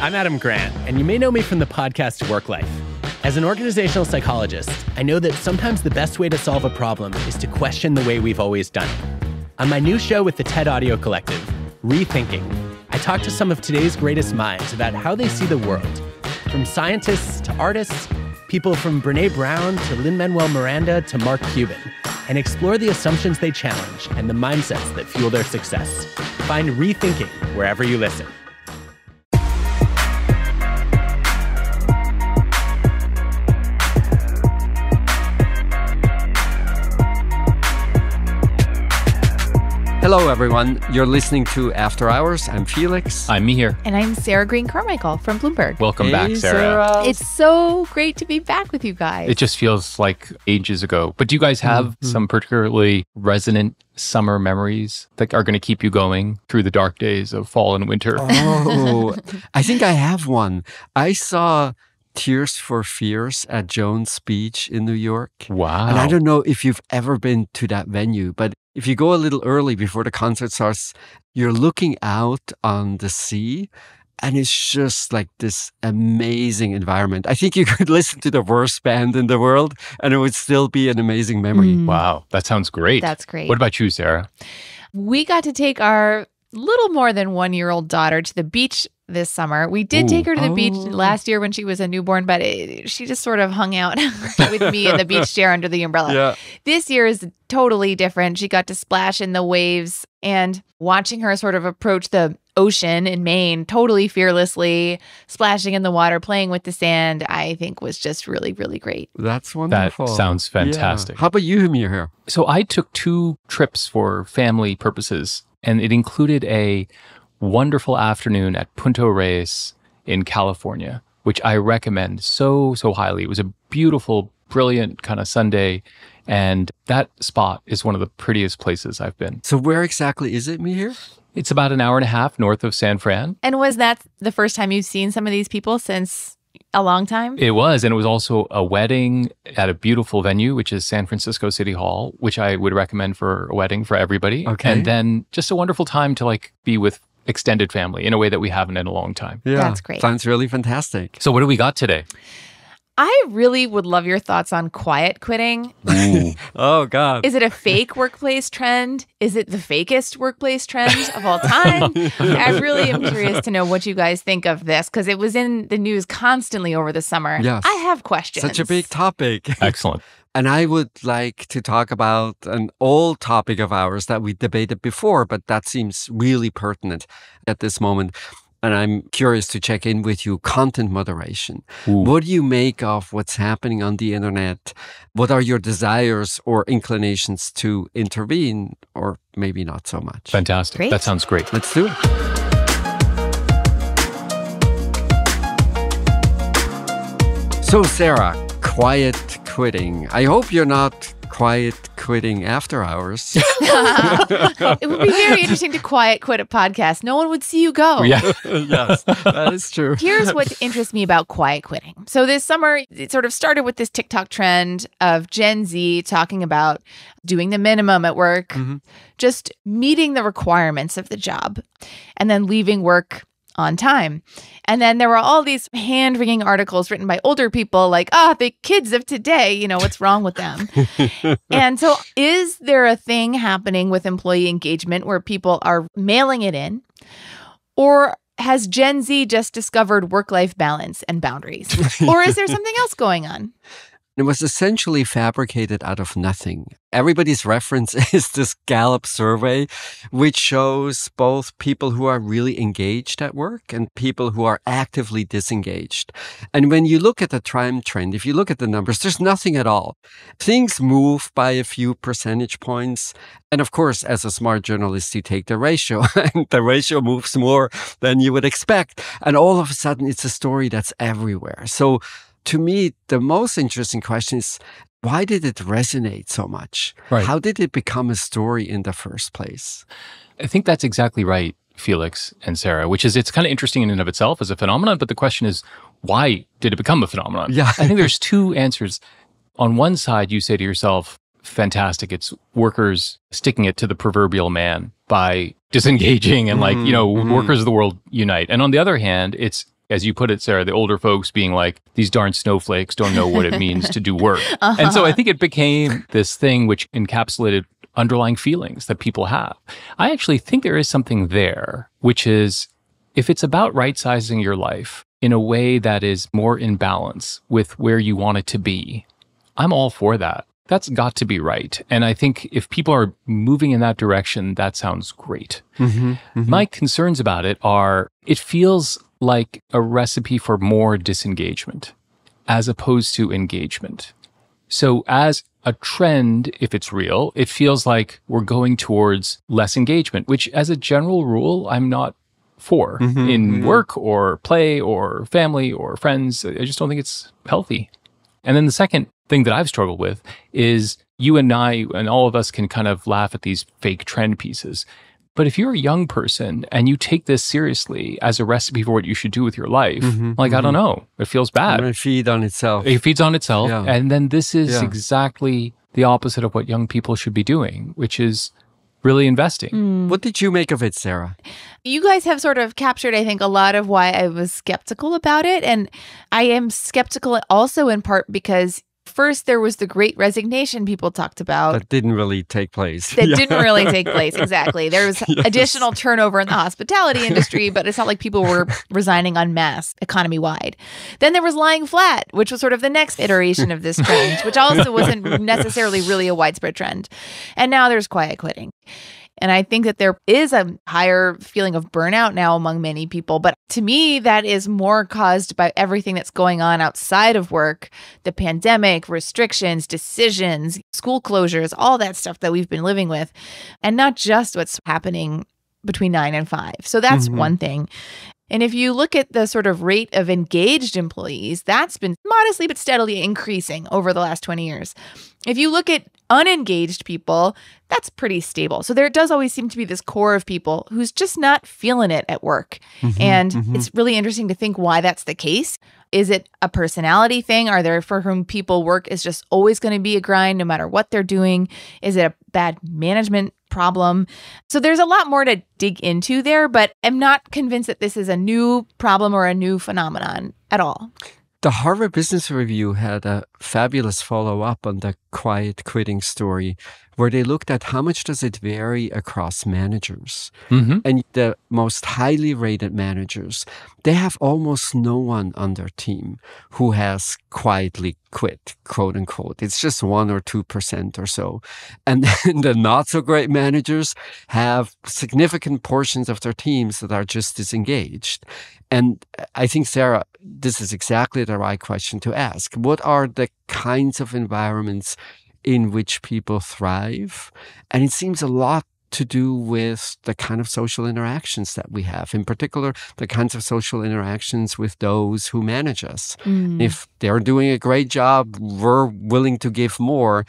I'm Adam Grant, and you may know me from the podcast Work Life. As an organizational psychologist, I know that sometimes the best way to solve a problem is to question the way we've always done it. On my new show with the TED Audio Collective, Rethinking, I talk to some of today's greatest minds about how they see the world. From scientists to artists, people from Brené Brown to Lin-Manuel Miranda to Mark Cuban, and explore the assumptions they challenge and the mindsets that fuel their success. Find Rethinking wherever you listen. Hello, everyone. You're listening to After Hours. I'm Felix. I'm Mihir. And I'm Sarah Green Carmichael from Bloomberg. Welcome back, Sarah. It's so great to be back with you guys. It just feels like ages ago. But do you guys have some particularly resonant summer memories that are going to keep you going through the dark days of fall and winter? Oh, I think I have one. I saw Tears for Fears at Jones Beach in New York. Wow. And I don't know if you've ever been to that venue, but if you go a little early before the concert starts, you're looking out on the sea, and it's just like this amazing environment. I think you could listen to the worst band in the world, and it would still be an amazing memory. Wow, that sounds great. That's great. What about you, Sarah? We got to take our little more than 1-year-old daughter to the beach this summer. We did take her to the beach last year when she was a newborn, but she just sort of hung out with me in the beach chair under the umbrella. Yeah. This year is totally different. She got to splash in the waves, and watching her sort of approach the ocean in Maine totally fearlessly, splashing in the water, playing with the sand, I think was just really, really great. That's wonderful. That sounds fantastic. Yeah. How about you, Mihir? So I took 2 trips for family purposes, and it included a wonderful afternoon at Punta Reyes in California, which I recommend so highly. It was a beautiful, brilliant kind of Sunday, and that spot is one of the prettiest places I've been. So where exactly is it, Mihir? It's about an hour and a half north of San Fran. And was that the first time you've seen some of these people since a long time? It was, and it was also a wedding at a beautiful venue, which is San Francisco City Hall, which I would recommend for a wedding for everybody. Okay. And then just a wonderful time to be with extended family in a way that we haven't in a long time. Yeah, That's great. Sounds really fantastic. So what do we got today? I really would love your thoughts on quiet quitting. Oh, God. Is it a fake workplace trend? Is it the fakest workplace trend of all time? I really am curious to know what you guys think of this, because it was in the news constantly over the summer. Yes. I have questions. Such a big topic. Excellent. And I would like to talk about an old topic of ours that we debated before, but that seems really pertinent at this moment. And I'm curious to check in with you, content moderation. Ooh. What do you make of what's happening on the internet? What are your desires or inclinations to intervene, or maybe not so much? Fantastic. Great. That sounds great. Let's do it. So, Sarah, quiet quitting. I hope you're not quiet quitting after hours. It would be very interesting to quiet quit a podcast. No one would see you go. Yeah. Yes, that is true. Here's what interests me about quiet quitting. So this summer, it sort of started with this TikTok trend of Gen Z talking about doing the minimum at work, just meeting the requirements of the job, and then leaving work on time. And then there were all these hand-wringing articles written by older people like, the kids of today, what's wrong with them? And so is there a thing happening with employee engagement where people are mailing it in? Or has Gen Z just discovered work-life balance and boundaries? Or is there something else going on? It was essentially fabricated out of nothing. Everybody's reference is this Gallup survey, which shows both people who are really engaged at work and people who are actively disengaged. And when you look at the time trend, if you look at the numbers, there's nothing at all. Things move by a few percentage points. And of course, as a smart journalist, you take the ratio, and the ratio moves more than you would expect. And all of a sudden, it's a story that's everywhere. So to me, the most interesting question is, why did it resonate so much? Right. How did it become a story in the first place? I think that's exactly right, Felix and Sarah, which is, it's kind of interesting in and of itself as a phenomenon, but the question is, why did it become a phenomenon? Yeah. I think there's 2 answers. On one side, you say to yourself, fantastic, it's workers sticking it to the proverbial man by disengaging and workers of the world unite. And on the other hand, it's as you put it, Sarah, the older folks being like, these darn snowflakes don't know what it means to do work. And so I think it became this thing which encapsulated underlying feelings that people have. I actually think there is something there, which is if it's about right-sizing your life in a way that is more in balance with where you want it to be, I'm all for that. That's got to be right. And I think if people are moving in that direction, that sounds great. My concerns about it are, it feels like a recipe for more disengagement as opposed to engagement. So as a trend, if it's real, it feels like we're going towards less engagement, which as a general rule, I'm not for in work or play or family or friends. I just don't think it's healthy. And then the second thing that I've struggled with is you and I and all of us can kind of laugh at these fake trend pieces. But if you're a young person and you take this seriously as a recipe for what you should do with your life, I don't know, it feels bad. It feeds on itself. It feeds on itself. Yeah. And then this is exactly the opposite of what young people should be doing, which is really investing. What did you make of it, Sarah? You guys have sort of captured, I think, a lot of why I was skeptical about it. And I am skeptical also in part because first there was the Great Resignation people talked about. That didn't really take place. That didn't really take place, exactly. There was additional turnover in the hospitality industry, but it's not like people were resigning en masse economy-wide. Then there was lying flat, which was sort of the next iteration of this trend, which also wasn't necessarily really a widespread trend. And now there's quiet quitting. And I think that there is a higher feeling of burnout now among many people. But to me, that is more caused by everything that's going on outside of work, the pandemic, restrictions, decisions, school closures, all that stuff that we've been living with, and not just what's happening between 9 and 5. So that's one thing. And if you look at the sort of rate of engaged employees, that's been modestly but steadily increasing over the last 20 years. If you look at unengaged people, that's pretty stable. So there does always seem to be this core of people who's just not feeling it at work. And it's really interesting to think why that's the case. Is it a personality thing? Are there for whom people work is just always going to be a grind no matter what they're doing? Is it a bad management problem? So there's a lot more to dig into there, but I'm not convinced that this is a new problem or a new phenomenon at all. The Harvard Business Review had a fabulous follow-up on the quiet quitting story, where they looked at how much does it vary across managers. And the most highly rated managers, they have almost no one on their team who has quietly quit, quote unquote. It's just 1 or 2% or so. And then the not so great managers have significant portions of their teams that are just disengaged. And I think, Sarah, this is exactly the right question to ask. What are the kinds of environments in which people thrive? And it seems a lot to do with the kind of social interactions that we have, in particular, the kinds of social interactions with those who manage us. If they're doing a great job, we're willing to give more.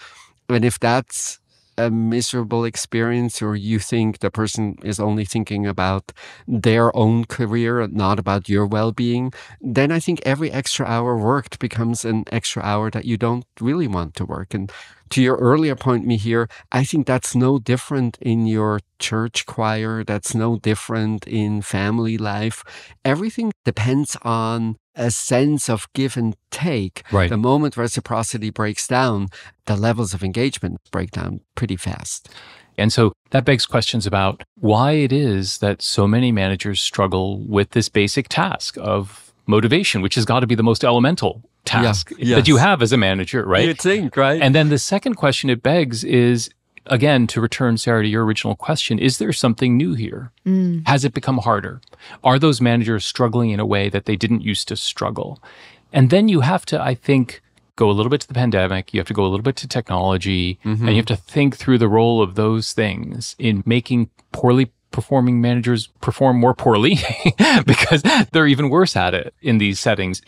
And if that's a miserable experience, or you think the person is only thinking about their own career and not about your well-being, then I think every extra hour worked becomes an extra hour that you don't really want to work. And to your earlier point, Mihir, I think that's no different in your church choir. That's no different in family life. Everything depends on a sense of give and take. Right. The moment reciprocity breaks down, the levels of engagement break down pretty fast. And so that begs questions about why it is that so many managers struggle with this basic task of motivation, which has got to be the most elemental task that you have as a manager, right? You'd think, right? And then the second question it begs is, again, to return, Sarah, to your original question, is there something new here? Has it become harder? Are those managers struggling in a way that they didn't used to struggle? And then you have to, I think, go a little bit to the pandemic, you have to go a little bit to technology, and you have to think through the role of those things in making poorly performing managers perform more poorly because they're even worse at it in these settings.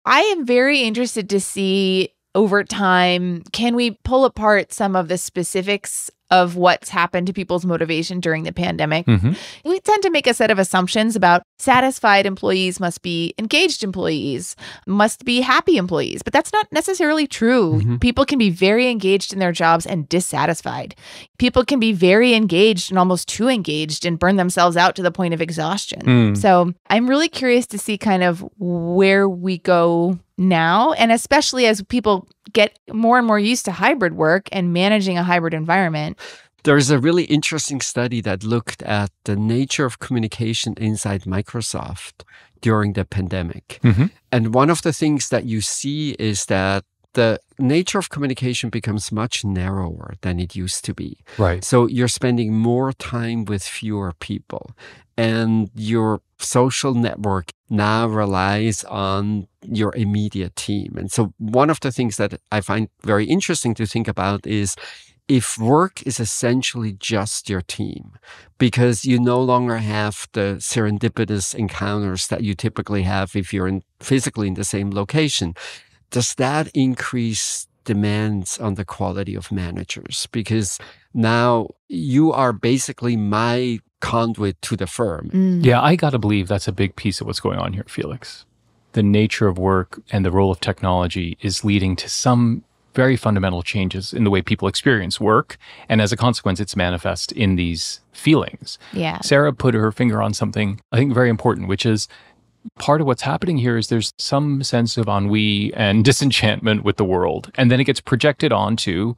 I am very interested to see over time? Can we pull apart some of the specifics of what's happened to people's motivation during the pandemic? We tend to make a set of assumptions about satisfied employees must be engaged employees, must be happy employees, but that's not necessarily true. People can be very engaged in their jobs and dissatisfied. People can be very engaged and almost too engaged and burn themselves out to the point of exhaustion. So I'm really curious to see kind of where we go now, and especially as people get more and more used to hybrid work and managing a hybrid environment. There's a really interesting study that looked at the nature of communication inside Microsoft during the pandemic. And one of the things that you see is that the nature of communication becomes much narrower than it used to be. Right. So you're spending more time with fewer people, and your social network now relies on your immediate team. And so one of the things that I find very interesting to think about is if work is essentially just your team, because you no longer have the serendipitous encounters that you typically have if you're physically in the same location, does that increase demands on the quality of managers? Because now you are basically my conduit to the firm. Yeah, I got to believe that's a big piece of what's going on here, Felix. The nature of work and the role of technology is leading to some very fundamental changes in the way people experience work. And as a consequence, it's manifest in these feelings. Yeah. Sarah put her finger on something I think very important, which is part of what's happening here is there's some sense of ennui and disenchantment with the world. And then it gets projected onto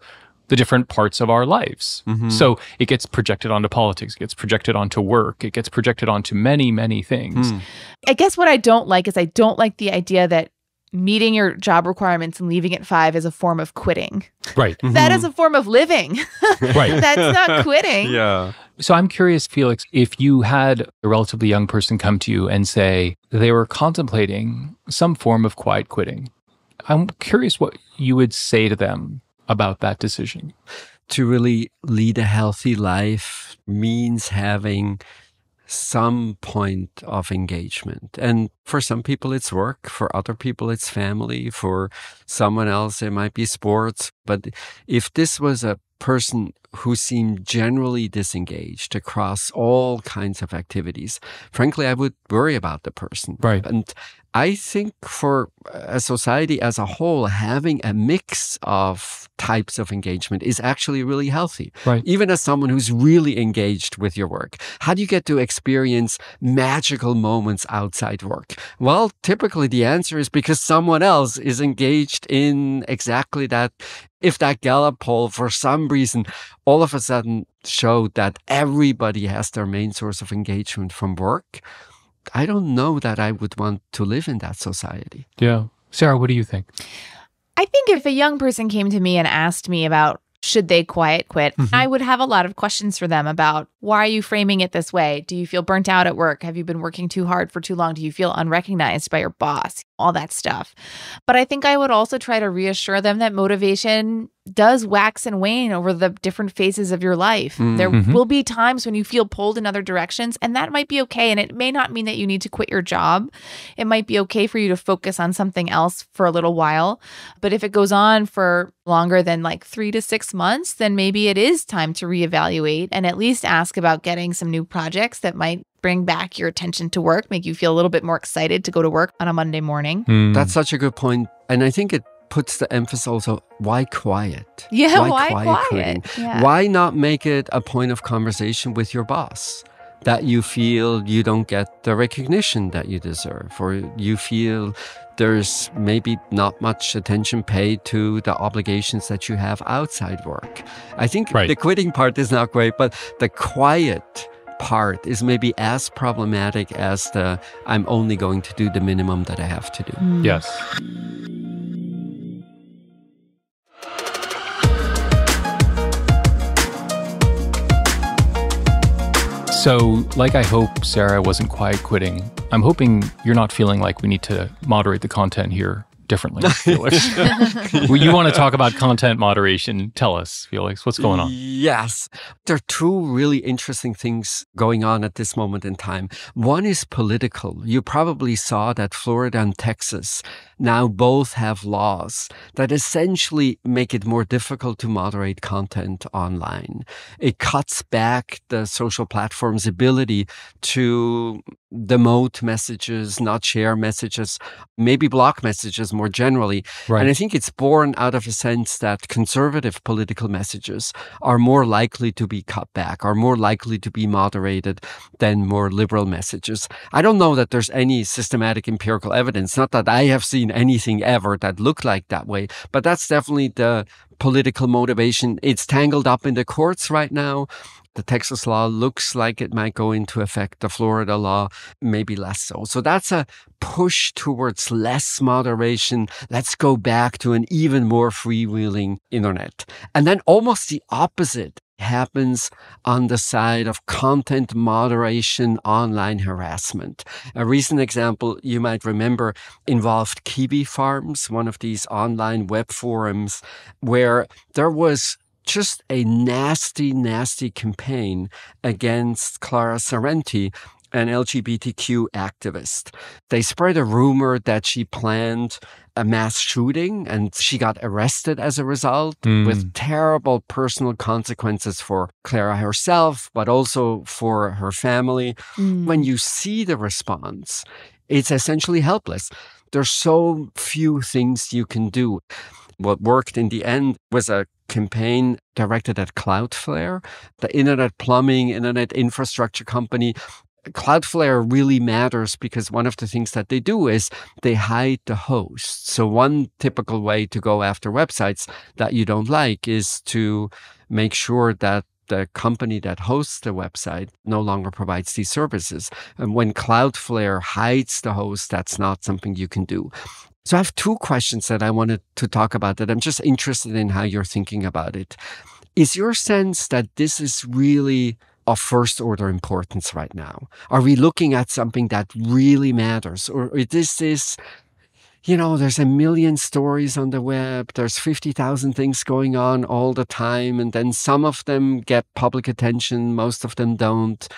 the different parts of our lives. So it gets projected onto politics, it gets projected onto work, it gets projected onto many, many things. I guess what I don't like is I don't like the idea that meeting your job requirements and leaving at 5 is a form of quitting. Right. That is a form of living. Right. That's not quitting. Yeah. So I'm curious, Felix, if you had a relatively young person come to you and say they were contemplating some form of quiet quitting, I'm curious what you would say to them about that decision. To really lead a healthy life means having some point of engagement. And for some people, it's work. For other people, it's family. For someone else, it might be sports. But if this was a person who seemed generally disengaged across all kinds of activities, frankly, I would worry about the person. Right. And I think for a society as a whole, having a mix of types of engagement is actually really healthy. Right. Even as someone who's really engaged with your work, how do you get to experience magical moments outside work? Well, typically the answer is because someone else is engaged in exactly that. If that Gallup poll, for some reason, all of a sudden showed that everybody has their main source of engagement from work, I don't know that I would want to live in that society. Yeah. Sarah, what do you think? I think if a young person came to me and asked me about should they quiet quit, I would have a lot of questions for them about why are you framing it this way? Do you feel burnt out at work? Have you been working too hard for too long? Do you feel unrecognized by your boss? All that stuff. But I think I would also try to reassure them that motivation does wax and wane over the different phases of your life. There will be times when you feel pulled in other directions, and that might be okay. And it may not mean that you need to quit your job. It might be okay for you to focus on something else for a little while. But if it goes on for longer than like 3 to 6 months, then maybe it is time to reevaluate and at least ask about getting some new projects that might bring back your attention to work, make you feel a little bit more excited to go to work on a Monday morning. That's such a good point. And I think it puts the emphasis also, why quiet? Yeah, why quiet? Quitting? Yeah. Why not make it a point of conversation with your boss? That you feel you don't get the recognition that you deserve, or you feel there's maybe not much attention paid to the obligations that you have outside work. I think the quitting part is not great, but the quiet part is maybe as problematic as the I'm only going to do the minimum that I have to do. Yes. So, like I hope Sarah wasn't quiet quitting, I'm hoping you're not feeling like we need to moderate the content here differently, Felix. Well, you want to talk about content moderation. Tell us, Felix, what's going on? Yes. There are two really interesting things going on at this moment in time. One is political. You probably saw that Florida and Texas now both have laws that essentially make it more difficult to moderate content online. It cuts back the social platform's ability to demote messages, not share messages, maybe block messages more generally. Right. And I think it's born out of a sense that conservative political messages are more likely to be cut back, are more likely to be moderated than more liberal messages. I don't know that there's any systematic empirical evidence, not that I have seen anything ever that looked like that way, but that's definitely the political motivation. It's tangled up in the courts right now. The Texas law looks like it might go into effect. The Florida law, maybe less so. So that's a push towards less moderation. Let's go back to an even more freewheeling internet. And then almost the opposite happens on the side of content moderation, online harassment. A recent example you might remember involved Kiwi Farms, one of these online web forums, where there was just a nasty, nasty campaign against Clara Sorrenti, an LGBTQ activist. They spread a rumor that she planned a mass shooting and she got arrested as a result with terrible personal consequences for Clara herself, but also for her family. When you see the response, it's essentially helpless. There's so few things you can do. What worked in the end was a campaign directed at Cloudflare, the internet plumbing, internet infrastructure company. Cloudflare really matters because one of the things that they do is they hide the host. So one typical way to go after websites that you don't like is to make sure that the company that hosts the website no longer provides these services. And when Cloudflare hides the host, that's not something you can do. So I have two questions that I wanted to talk about that I'm just interested in how you're thinking about it. Is your sense that this is really of first order importance right now? Are we looking at something that really matters? Or is this, there's a million stories on the web, there's 50,000 things going on all the time, and then some of them get public attention, most of them don't.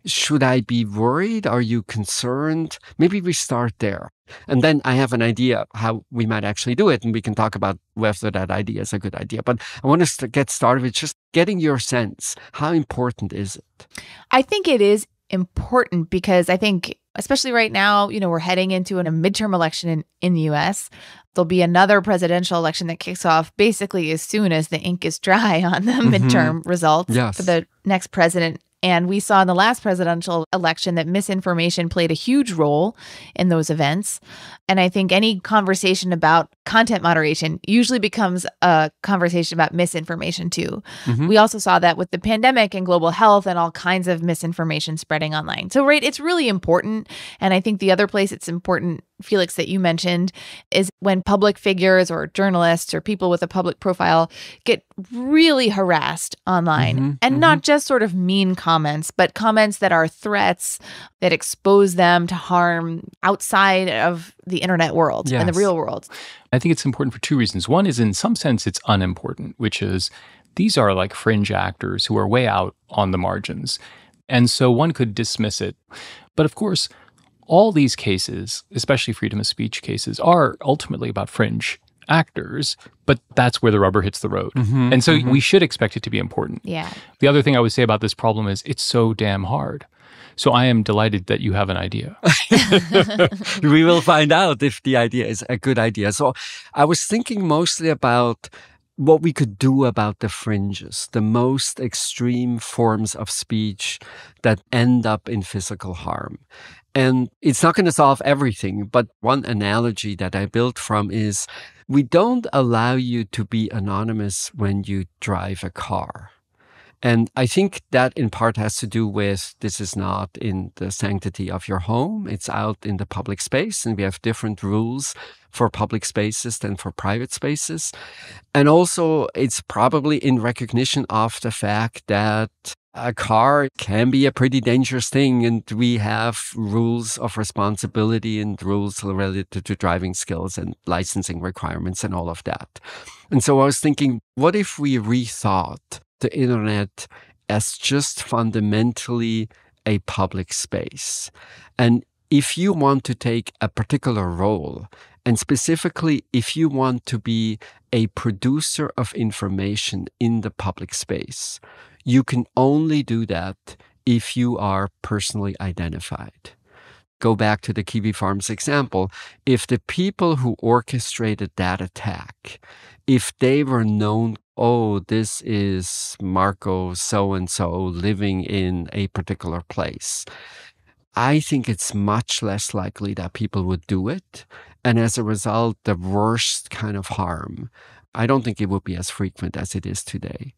Should I be worried? Are you concerned? Maybe we start there. And then I have an idea how we might actually do it, and we can talk about whether that idea is a good idea. But I want us to get started with just getting your sense. How important is it? I think it is important because I think, especially right now, we're heading into a midterm election in the U.S. There'll be another presidential election that kicks off basically as soon as the ink is dry on the midterm results for the next president. And we saw in the last presidential election that misinformation played a huge role in those events. And I think any conversation about content moderation usually becomes a conversation about misinformation too. We also saw that with the pandemic and global health and all kinds of misinformation spreading online. So, right, it's really important. And I think the other place it's important, Felix, that you mentioned is when public figures or journalists or people with a public profile get really harassed online and not just sort of mean comments, but comments that are threats that expose them to harm outside of the internet world and the real world. I think it's important for two reasons. One is, in some sense, it's unimportant, which is these are like fringe actors who are way out on the margins. And so one could dismiss it. But of course, all these cases, especially freedom of speech cases, are ultimately about fringe actors, but that's where the rubber hits the road. And so we should expect it to be important. Yeah. The other thing I would say about this problem is it's so damn hard. So I am delighted that you have an idea. We will find out if the idea is a good idea. So I was thinking mostly about what we could do about the fringes, the most extreme forms of speech that end up in physical harm. And it's not going to solve everything, but one analogy that I built from is we don't allow you to be anonymous when you drive a car. And I think that in part has to do with this is not in the sanctity of your home. It's out in the public space, and we have different rules for public spaces than for private spaces. And also, it's probably in recognition of the fact that A car can be a pretty dangerous thing, and we have rules of responsibility and rules related to driving skills and licensing requirements and all of that. And so I was thinking, what if we rethought the internet as just fundamentally a public space? And if you want to take a particular role, and specifically if you want to be a producer of information in the public space, you can only do that if you are personally identified. Go back to the Kiwi Farms example. If the people who orchestrated that attack, if they were known, oh, this is Marco so-and-so living in a particular place, I think it's much less likely that people would do it. And as a result, the worst kind of harm, I don't think it would be as frequent as it is today.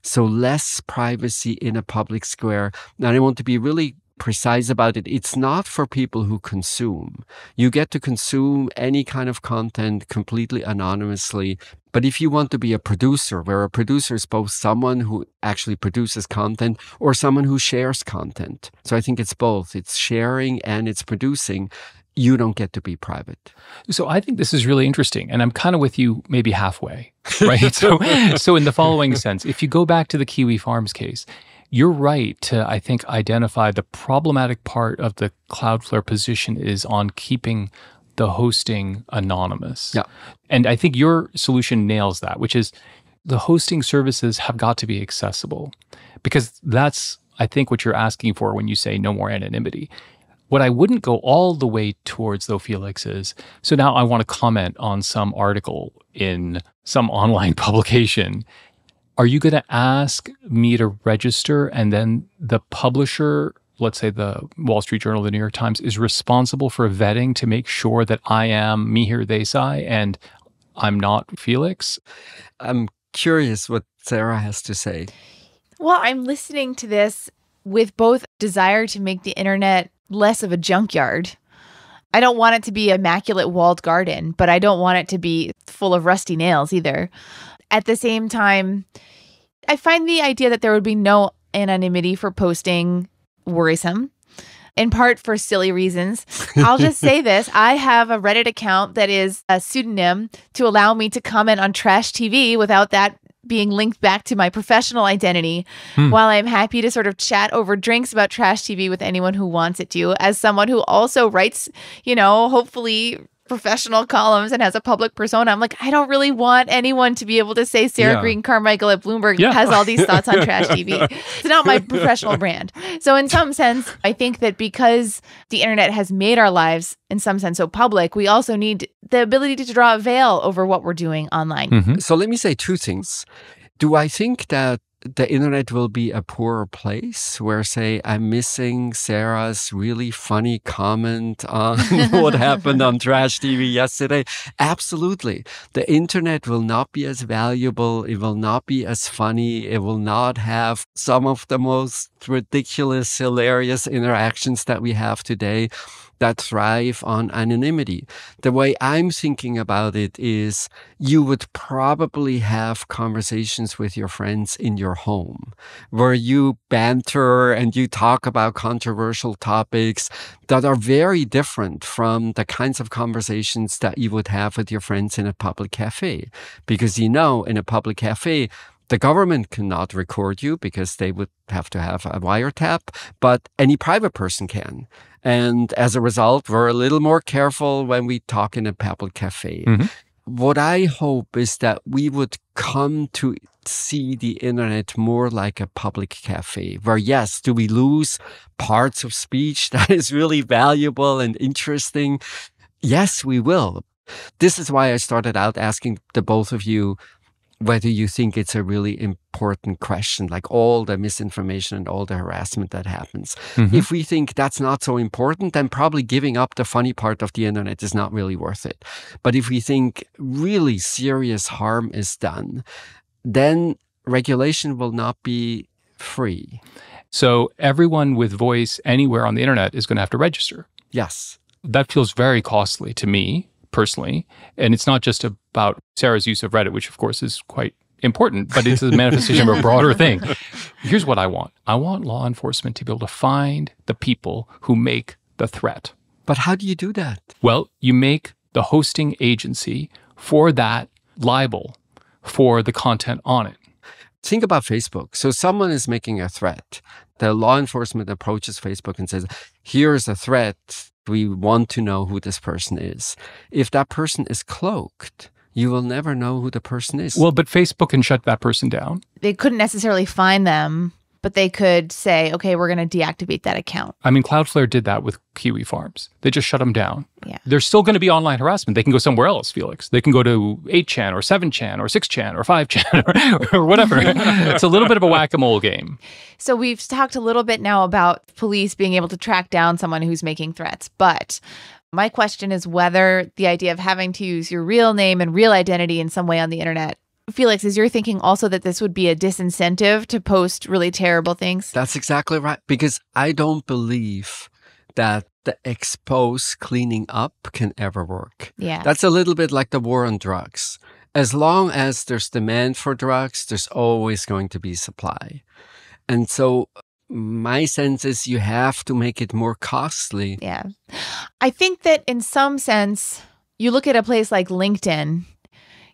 So less privacy in a public square. Now, I want to be really precise about it. It's not for people who consume. You get to consume any kind of content completely anonymously. But if you want to be a producer, where a producer is both someone who actually produces content or someone who shares content. So I think it's both. It's sharing and it's producing. You don't get to be private. So I think this is really interesting. And I'm kind of with you maybe halfway, right? So in the following sense, if you go back to the Kiwi Farms case, you're right to, I think, identify the problematic part of the Cloudflare position is on keeping the hosting anonymous. Yeah. And I think your solution nails that, which is the hosting services have got to be accessible, because that's, I think, what you're asking for when you say no more anonymity. What I wouldn't go all the way towards, though, Felix, is, so now I want to comment on some article in some online publication. Are you going to ask me to register, and then the publisher, let's say the Wall Street Journal, the New York Times, is responsible for vetting to make sure that I am Mihir Desai and I'm not Felix? I'm curious what Sarah has to say. Well, I'm listening to this with both desire to make the internet less of a junkyard. I don't want it to be immaculate walled garden, but I don't want it to be full of rusty nails either. At the same time, I find the idea that there would be no anonymity for posting worrisome, in part for silly reasons. I'll just say this. I have a Reddit account that is a pseudonym to allow me to comment on trash TV without that being linked back to my professional identity, while I'm happy to sort of chat over drinks about trash TV with anyone who wants it to, as someone who also writes, hopefully professional columns and has a public persona. I'm like, I don't really want anyone to be able to say Sarah Green Carmichael at Bloomberg has all these thoughts on trash TV. It's not my professional brand. So in some sense, I think that because the internet has made our lives in some sense so public, we also need the ability to draw a veil over what we're doing online. Mm-hmm. So let me say two things. Do I think that the internet will be a poorer place where, say, I'm missing Sarah's really funny comment on what happened on Trash TV yesterday? Absolutely. The internet will not be as valuable. It will not be as funny. It will not have some of the most ridiculous, hilarious interactions that we have today that thrive on anonymity. The way I'm thinking about it is you would probably have conversations with your friends in your home where you banter and you talk about controversial topics that are very different from the kinds of conversations that you would have with your friends in a public cafe. Because in a public cafe, the government cannot record you because they would have to have a wiretap, but any private person can. And as a result, we're a little more careful when we talk in a public cafe. Mm-hmm. What I hope is that we would come to see the internet more like a public cafe, where, yes, do we lose parts of speech that is really valuable and interesting? Yes, we will. This is why I started out asking the both of you whether you think it's a really important question, like all the misinformation and all the harassment that happens. Mm-hmm. If we think that's not so important, then probably giving up the funny part of the internet is not really worth it. But if we think really serious harm is done, then regulation will not be free. So everyone with voice anywhere on the internet is going to have to register. Yes. That feels very costly to me personally. And it's not just about Sarah's use of Reddit, which of course is quite important, but it's a manifestation of a broader thing. Here's what I want. I want law enforcement to be able to find the people who make the threat. But how do you do that? Well, you make the hosting agency for that liable for the content on it. Think about Facebook. So someone is making a threat. The law enforcement approaches Facebook and says, here's a threat. We want to know who this person is. If that person is cloaked, you will never know who the person is. Well, but Facebook can shut that person down. They couldn't necessarily find them, but they could say, okay, we're going to deactivate that account. I mean, Cloudflare did that with Kiwi Farms. They just shut them down. Yeah. There's still going to be online harassment. They can go somewhere else, Felix. They can go to 8chan or 7chan or 6chan or 5chan or whatever. It's a little bit of a whack-a-mole game. So we've talked a little bit now about police being able to track down someone who's making threats, but my question is whether the idea of having to use your real name and real identity in some way on the internet, Felix, is your thinking also that this would be a disincentive to post really terrible things? That's exactly right. Because I don't believe that the expose cleaning up can ever work. Yeah. That's a little bit like the war on drugs. As long as there's demand for drugs, there's always going to be supply. And so my sense is you have to make it more costly. Yeah. I think that in some sense, you look at a place like LinkedIn,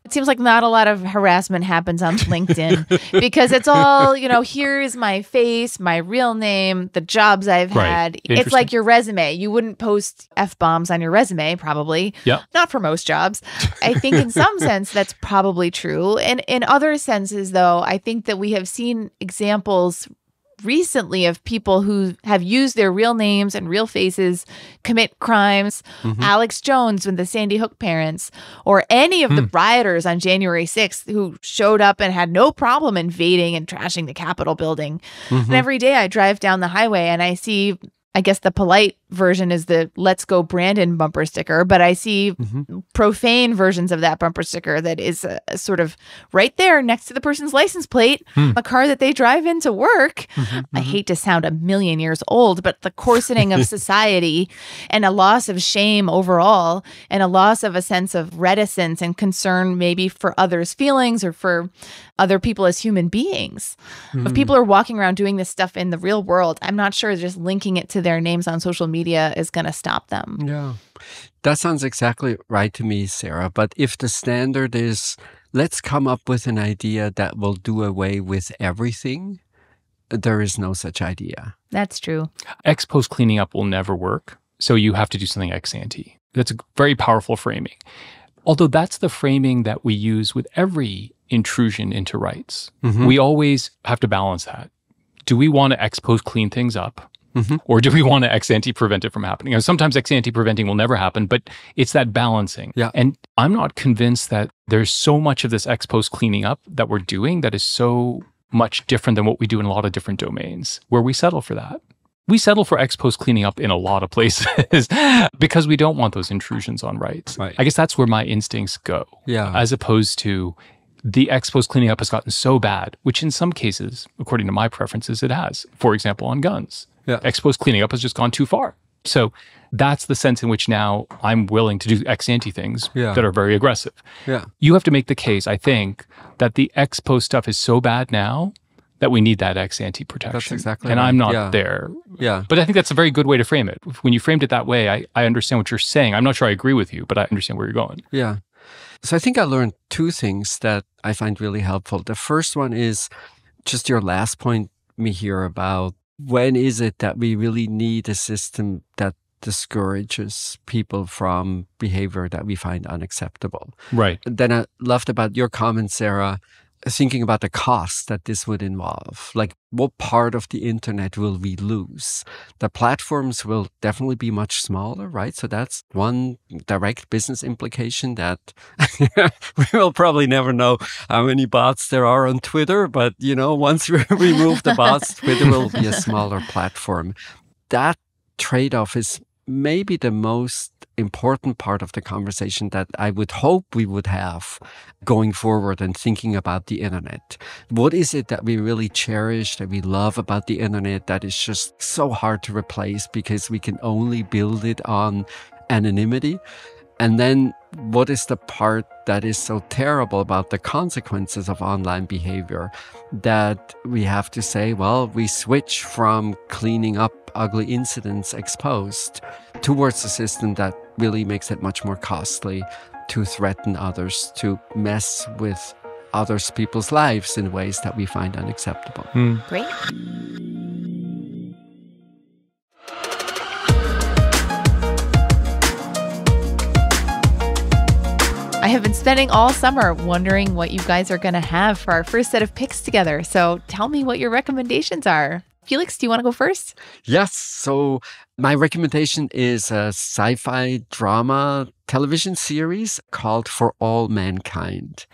it seems like not a lot of harassment happens on LinkedIn because it's all, here's my face, my real name, the jobs I've had. It's like your resume. You wouldn't post F-bombs on your resume, probably. Yeah. Not for most jobs. I think in some sense that's probably true. And in other senses, though, I think that we have seen examples recently of people who have used their real names and real faces commit crimes. Mm-hmm. Alex Jones with the Sandy Hook parents, or any of the rioters on January 6th who showed up and had no problem invading and trashing the Capitol building. Mm-hmm. And every day I drive down the highway and I see, I guess the polite version is the Let's Go Brandon bumper sticker, but I see profane versions of that bumper sticker that is sort of right there next to the person's license plate, a car that they drive into work. I hate to sound a million years old, but the coarsening of society and a loss of shame overall and a loss of a sense of reticence and concern maybe for others' feelings or for other people as human beings. If people are walking around doing this stuff in the real world, I'm not sure just linking it to their names on social media is going to stop them. Yeah, that sounds exactly right to me, Sarah. But if the standard is, let's come up with an idea that will do away with everything, there is no such idea. That's true. Ex post cleaning up will never work. So you have to do something ex ante. That's a very powerful framing. Although that's the framing that we use with every intrusion into rights. We always have to balance that. Do we want to ex post clean things up? Or do we want to ex ante prevent it from happening? Sometimes ex ante preventing will never happen, but it's that balancing. Yeah. And I'm not convinced that there's so much of this ex post cleaning up that we're doing that is so much different than what we do in a lot of different domains where we settle for that. We settle for ex post cleaning up in a lot of places because we don't want those intrusions on rights. Right. I guess that's where my instincts go. Yeah. As opposed to the ex post cleaning up has gotten so bad, which in some cases, according to my preferences, it has. For example, on guns. Yeah. Ex post cleaning up has just gone too far. So that's the sense in which now I'm willing to do ex ante things that are very aggressive. Yeah. You have to make the case, I think, that the ex post stuff is so bad now that we need that ex ante protection. That's exactly and right. I'm not there. Yeah. But I think that's a very good way to frame it. When you framed it that way, I understand what you're saying. I'm not sure I agree with you, but I understand where you're going. Yeah. So I think I learned two things that I find really helpful. The first one is just your last point, Mihir, about when is it that we really need a system that discourages people from behavior that we find unacceptable. Right. Then I loved about your comment, Sarah, thinking about the cost that this would involve. Like, what part of the internet will we lose? The platforms will definitely be much smaller, right? So that's one direct business implication that we will probably never know how many bots there are on Twitter. But, once we remove the bots, Twitter will be a smaller platform. That trade-off is maybe the most important part of the conversation that I would hope we would have going forward and thinking about the internet. What is it that we really cherish, that we love about the internet that is just so hard to replace because we can only build it on anonymity? And then what is the part that is so terrible about the consequences of online behavior that we have to say, well, we switch from cleaning up ugly incidents exposed towards a system that really makes it much more costly to threaten others, to mess with others people's lives in ways that we find unacceptable. Great. I have been spending all summer wondering what you guys are going to have for our first set of picks together. So tell me what your recommendations are. Felix, do you want to go first? Yes. So my recommendation is a sci-fi drama television series called For All Mankind.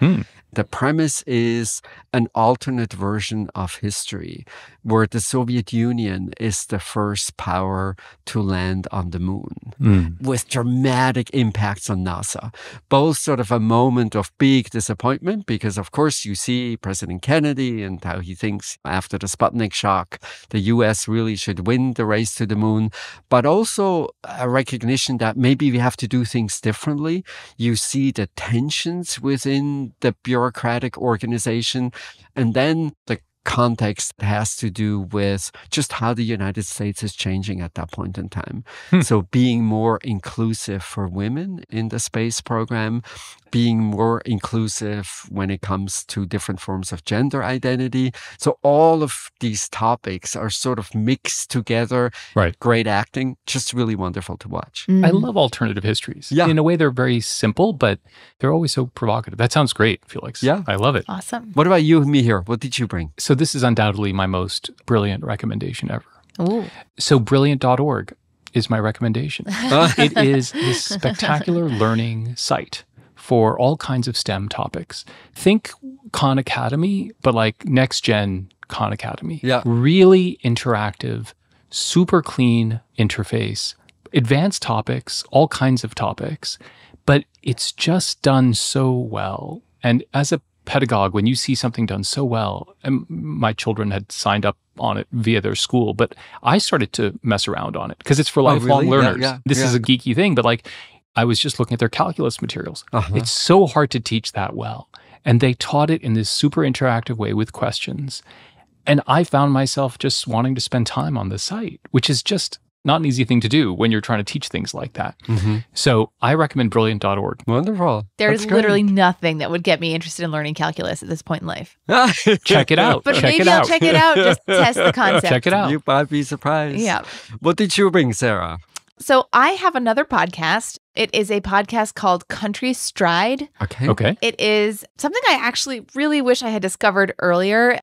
The premise is an alternate version of history where the Soviet Union is the first power to land on the moon with dramatic impacts on NASA. Both sort of a moment of big disappointment because, of course, you see President Kennedy and how he thinks after the Sputnik shock, the U.S. really should win the race to the moon, but also a recognition that maybe we have to do things differently. You see the tensions within the bureaucratic organization, and then the context has to do with just how the United States is changing at that point in time. So being more inclusive for women in the space program, being more inclusive when it comes to different forms of gender identity. So all of these topics are sort of mixed together. Right. Great acting, just really wonderful to watch. I love alternative histories. Yeah. In a way, they're very simple, but they're always so provocative. That sounds great, Felix. Yeah. I love it. Awesome. What about you, Mihir? What did you bring? So this is undoubtedly my most brilliant recommendation ever. Ooh. So brilliant.org is my recommendation. It is this spectacular learning site for all kinds of STEM topics. Think Khan Academy, but like next gen Khan Academy. Yeah. Really interactive, super clean interface, advanced topics, all kinds of topics, but it's just done so well. And as a pedagogue, when you see something done so well, and my children had signed up on it via their school, but I started to mess around on it because it's for lifelong learners. This is a geeky thing, but like I was just looking at their calculus materials. It's so hard to teach that well. And they taught it in this super interactive way with questions. And I found myself just wanting to spend time on the site, which is just not an easy thing to do when you're trying to teach things like that. So I recommend brilliant.org. Wonderful. There's literally nothing that would get me interested in learning calculus at this point in life. Check it out. But check maybe it I'll out. check it out, just test the concept. Check it out. You might be surprised. Yeah. What did you bring, Sarah? So I have another podcast. It is a podcast called Country Stride. Okay. It is something I actually really wish I had discovered earlier.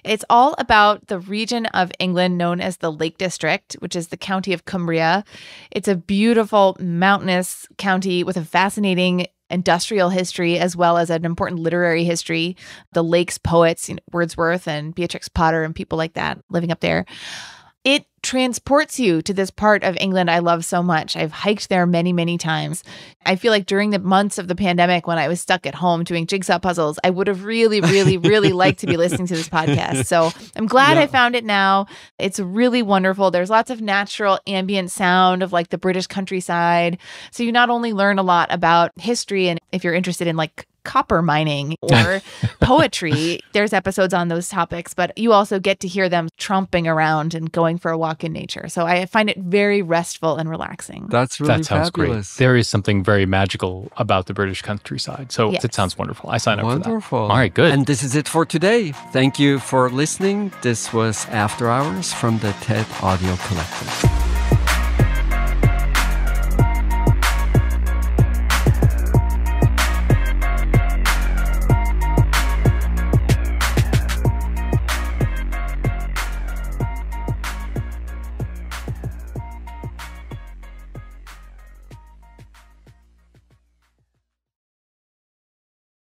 It's all about the region of England known as the Lake District, which is the county of Cumbria. It's a beautiful mountainous county with a fascinating industrial history as well as an important literary history. The Lakes poets, Wordsworth and Beatrix Potter and people like that living up there. It transports you to this part of England I love so much. I've hiked there many, many times. I feel like during the months of the pandemic when I was stuck at home doing jigsaw puzzles, I would have really, really, really liked to be listening to this podcast. So I'm glad I found it now. It's really wonderful. There's lots of natural ambient sound of like the British countryside. So you not only learn a lot about history, and if you're interested in like copper mining or poetry, there's episodes on those topics, but you also get to hear them tromping around and going for a walk in nature. So I find it very restful and relaxing. That sounds fabulous. great. There is something very magical about the British countryside. So it sounds wonderful. I sign up for that. Wonderful. All right, good. And this is it for today. Thank you for listening. This was After Hours from the TED Audio Collective.